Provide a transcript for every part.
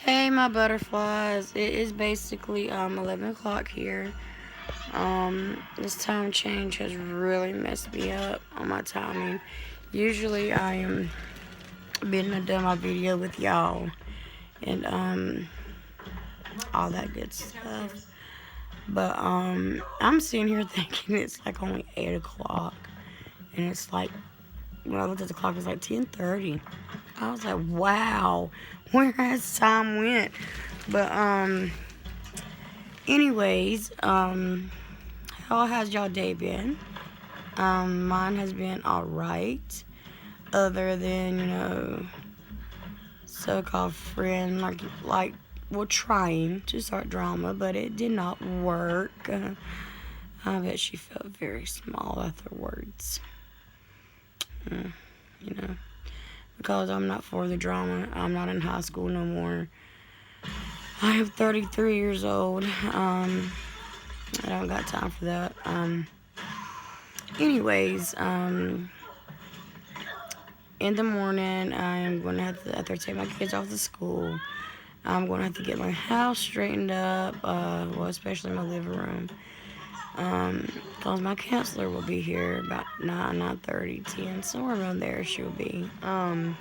Hey, my butterflies. It is basically 11 o'clock here. This time change has really messed me up on my timing. Usually I am been to done my video with y'all and all that good stuff. But I'm sitting here thinking it's like only 8 o'clock, and it's like when I looked at the clock, it was like 10:30. I was like, wow, where has time went? But anyways, how has y'all day been? Mine has been alright. Other than, so-called friend we're trying to start drama, but it did not work. I bet she felt very small afterwards. You know, because I'm not for the drama. I'm not in high school no more. I am 33 years old. I don't got time for that. Anyways, in the morning, I'm going to have to, after I take my kids off to school, I'm going to have to get my house straightened up, especially my living room, because my counselor will be here about 9:30, 10, somewhere around there she'll be. And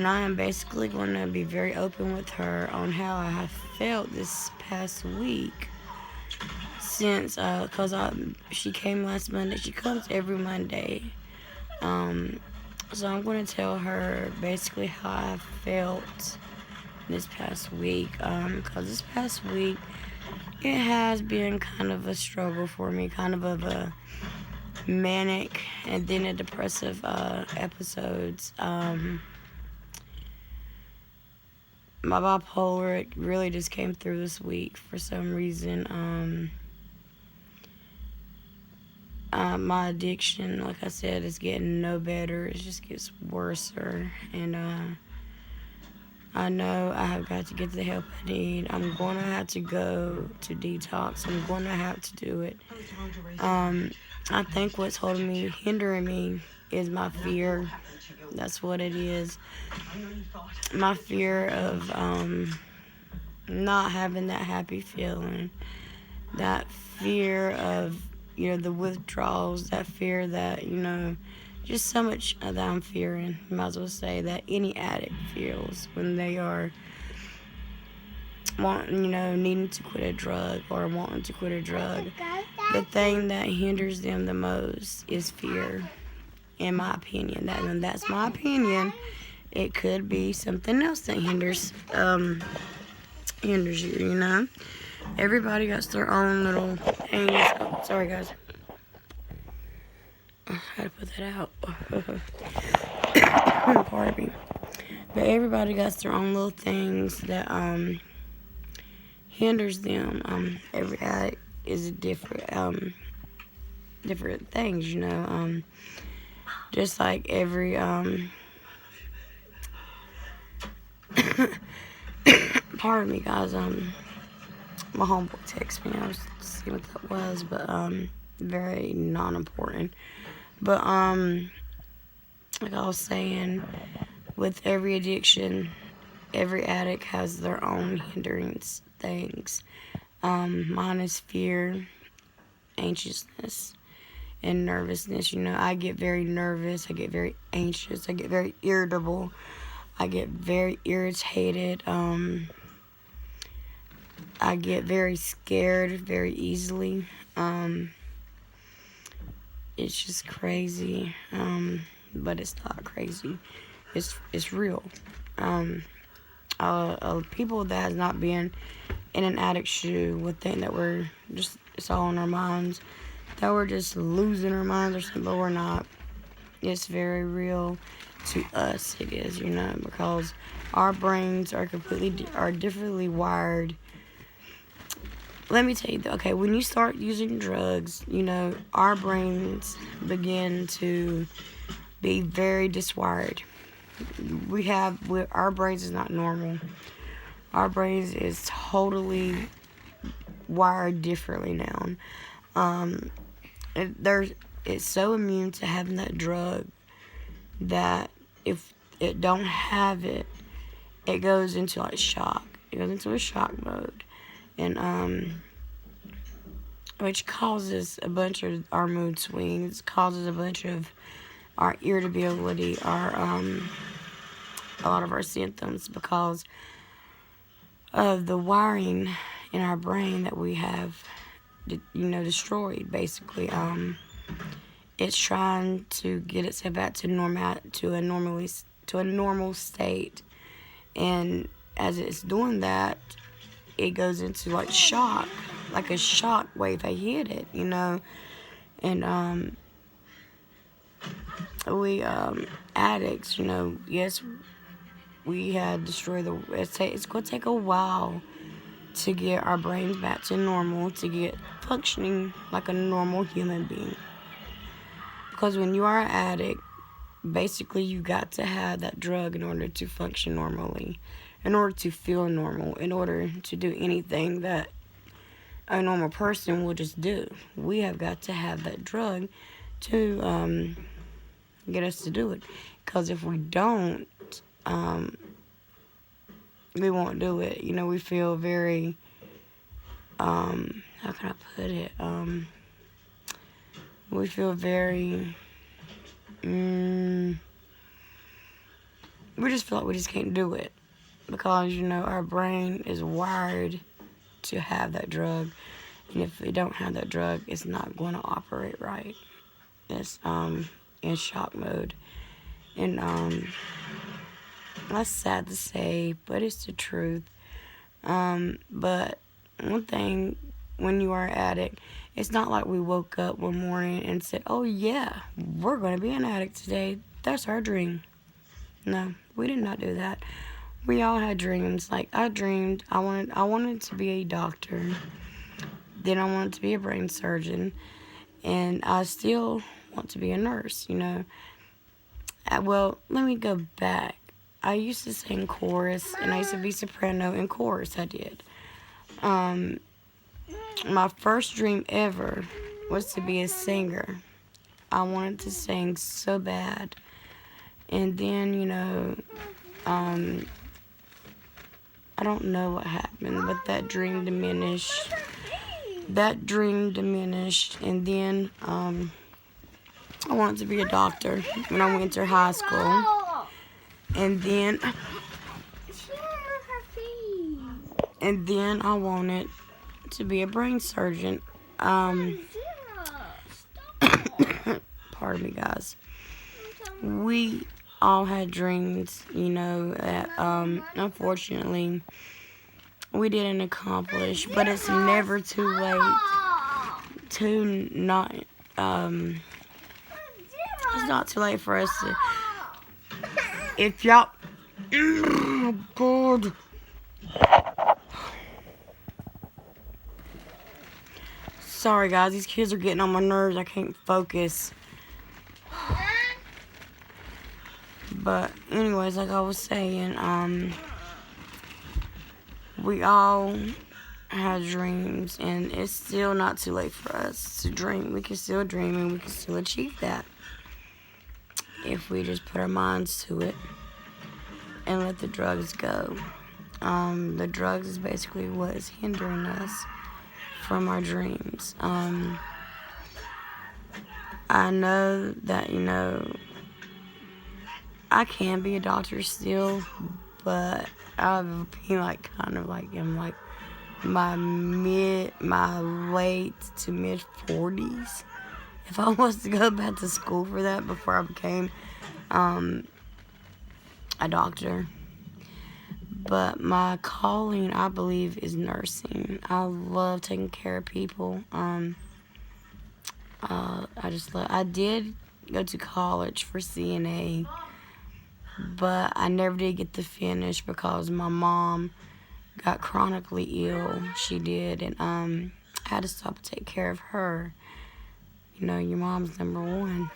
I am basically going to be very open with her on how I have felt this past week since, because she came last Monday. She comes every Monday. So I'm going to tell her basically how I felt this past week. Because this past week, it has been kind of a struggle for me, kind of a manic and then a depressive episodes. My bipolar really just came through this week for some reason. My addiction, like I said, is getting no better. It just gets worse. And I know I have got to get the help I need. I'm going to have to go to detox. I'm going to have to do it. I think what's hindering me is my fear. That's what it is. My fear of not having that happy feeling. That fear of, the withdrawals. That fear that, just so much that I'm fearing. You might as well say that any addict feels when they are needing to quit a drug or wanting to quit a drug. The thing that hinders them the most is fear, in my opinion. That's my opinion. It could be something else that hinders you, Everybody got their own little things. Oh, sorry, guys. I had to put that out. Pardon me. But everybody got their own little things that hinders them. Every addict is different things, just like every pardon me, guys. My homeboy texted me. I was seeing what that was, but very non-important. But like I was saying, with every addiction, every addict has their own hindrance things. Mine is fear, anxiousness, and nervousness. I get very nervous. I get very anxious. I get very irritable. I get very irritated. I get very scared very easily. It's just crazy. But it's not crazy. It's real. People that has not been in an addict's shoe would think that it's all in our minds, that we're just losing our minds or something, but we're not. It's very real to us. It is, because our brains are differently wired. Let me tell you, okay, when you start using drugs, our brains begin to be very diswired. Our brains is not normal. Our brains is totally wired differently now. It's so immune to having that drug that if it don't have it, it goes into like shock. It goes into a shock mode, and which causes a bunch of our mood swings, causes a bunch of our irritability, our a lot of our symptoms, because of the wiring in our brain that we have, destroyed. Basically, it's trying to get itself back to a normal state, and as it's doing that, it goes into like shock, like a shock wave. I hit it, and we addicts, yes, we had destroyed it's going to take a while to get our brains back to normal, to get functioning like a normal human being. Because when you are an addict, basically you got to have that drug in order to function normally, in order to feel normal, in order to do anything that a normal person will just do. We have got to have that drug to get us to do it. Because if we don't, we won't do it. We feel very, how can I put it? We feel very, we just feel like we just can't do it. Because, our brain is wired to have that drug. And if we don't have that drug, it's not going to operate right. It's, in shock mode. And, that's sad to say, but it's the truth. But one thing, when you are an addict, it's not like we woke up one morning and said, oh yeah, we're going to be an addict today. That's our dream. No, we did not do that. We all had dreams. Like, I dreamed I wanted to be a doctor. Then I wanted to be a brain surgeon. And I still want to be a nurse, Well, let me go back. I used to sing chorus, and I used to be soprano in chorus. I did. My first dream ever was to be a singer. I wanted to sing so bad. And then, I don't know what happened, but that dream diminished. And then, I wanted to be a doctor when I went to high school. And then I wanted to be a brain surgeon. Pardon me, guys. We all had dreams, that unfortunately we didn't accomplish. But it's never too late to not. It's not too late for us to. If y'all, oh God. Sorry guys, these kids are getting on my nerves. I can't focus. But anyways, like I was saying, we all had dreams, and it's still not too late for us to dream. We can still dream, and we can still achieve that if we just put our minds to it and let the drugs go. The drugs is basically what is hindering us from our dreams. I know that, I can be a doctor still, but I've been in my late to mid 40s. If I was to go back to school for that before I became a doctor. But my calling, I believe, is nursing. I love taking care of people. I did go to college for CNA, but I never did get to finish because my mom got chronically ill. She did, and I had to stop and take care of her. Your mom's number one.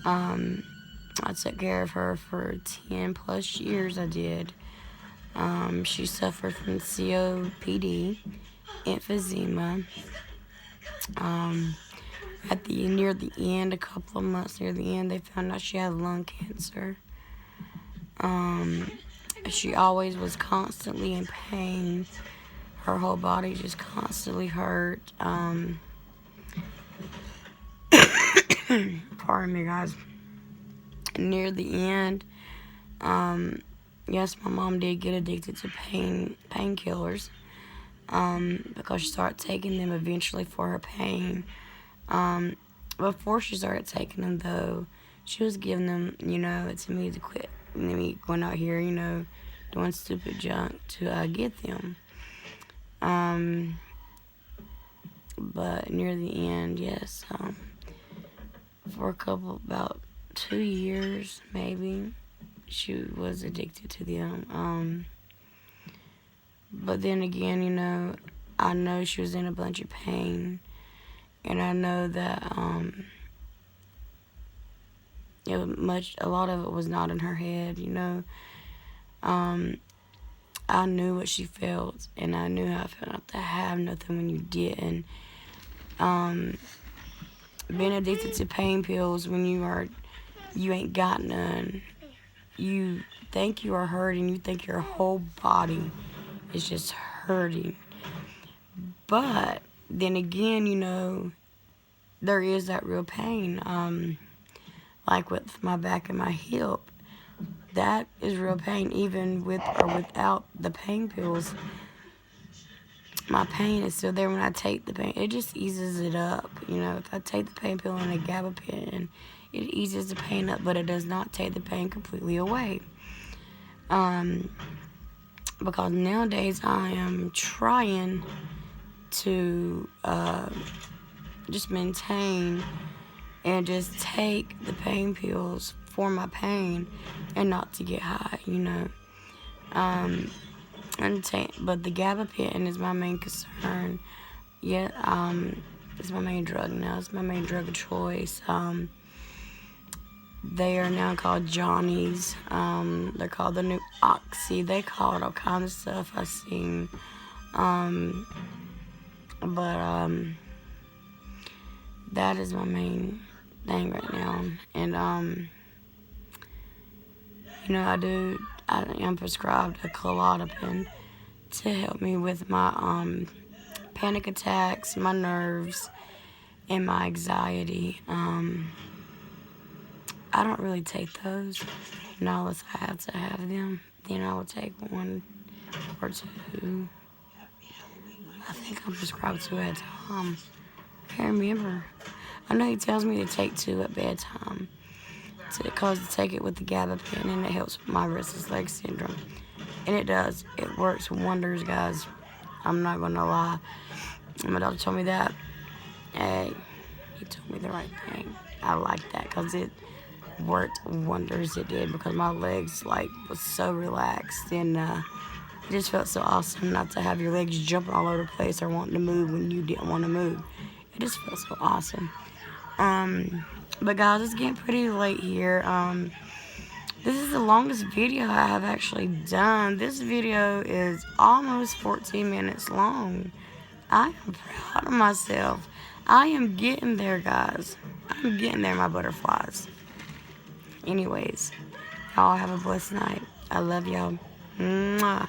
I took care of her for 10 plus years. I did. She suffered from COPD, emphysema. Near the end, a couple of months near the end, they found out she had lung cancer. She always was constantly in pain. Her whole body just constantly hurt. Pardon me, guys. Near the end, yes, my mom did get addicted to painkillers, because she started taking them eventually for her pain. Before she started taking them, though, she was giving them, to me to quit me going out here, doing stupid junk to get them. But near the end, yes, for about 2 years, maybe, she was addicted to them. But then again, I know she was in a bunch of pain, and I know that a lot of it was not in her head. I knew what she felt, and I knew how it felt not to have nothing when you didn't. Being addicted to pain pills when you ain't got none, you think you are hurting, you think your whole body is just hurting. But then again, there is that real pain. Like with my back and my hip, that is real pain, even with or without the pain pills. My pain is still there when I take the pain. It just eases it up. If I take the pain pill and a gabapentin, it eases the pain up, but it does not take the pain completely away. Because nowadays I am trying to just maintain and just take the pain pills for my pain and not to get high, but the gabapentin is my main concern. Yeah, it's my main drug now. It's my main drug of choice. They are now called Johnnies. They're called the new Oxy. They call it all kinds of stuff I've seen. But that is my main thing right now. And I am prescribed a Klonopin to help me with my panic attacks, my nerves, and my anxiety. I don't really take those, unless I have to have them. Then I will take 1 or 2. I think I'm prescribed 2 at a time. I can't remember. I know he tells me to take 2 at bedtime, because to take it with the gabapentin, and it helps with my restless leg syndrome. And it does. It works wonders, guys. I'm not going to lie. My doctor told me that. Hey, he told me the right thing. I like that, because it worked wonders. It did, because my legs was so relaxed, and it just felt so awesome not to have your legs jumping all over the place or wanting to move when you didn't want to move. It just felt so awesome. But guys, it's getting pretty late here. This is the longest video I have actually done. This video is almost 14 minutes long. I am proud of myself. I am getting there, guys. I'm getting there, my butterflies. Anyways, y'all have a blessed night. I love y'all. Mwah.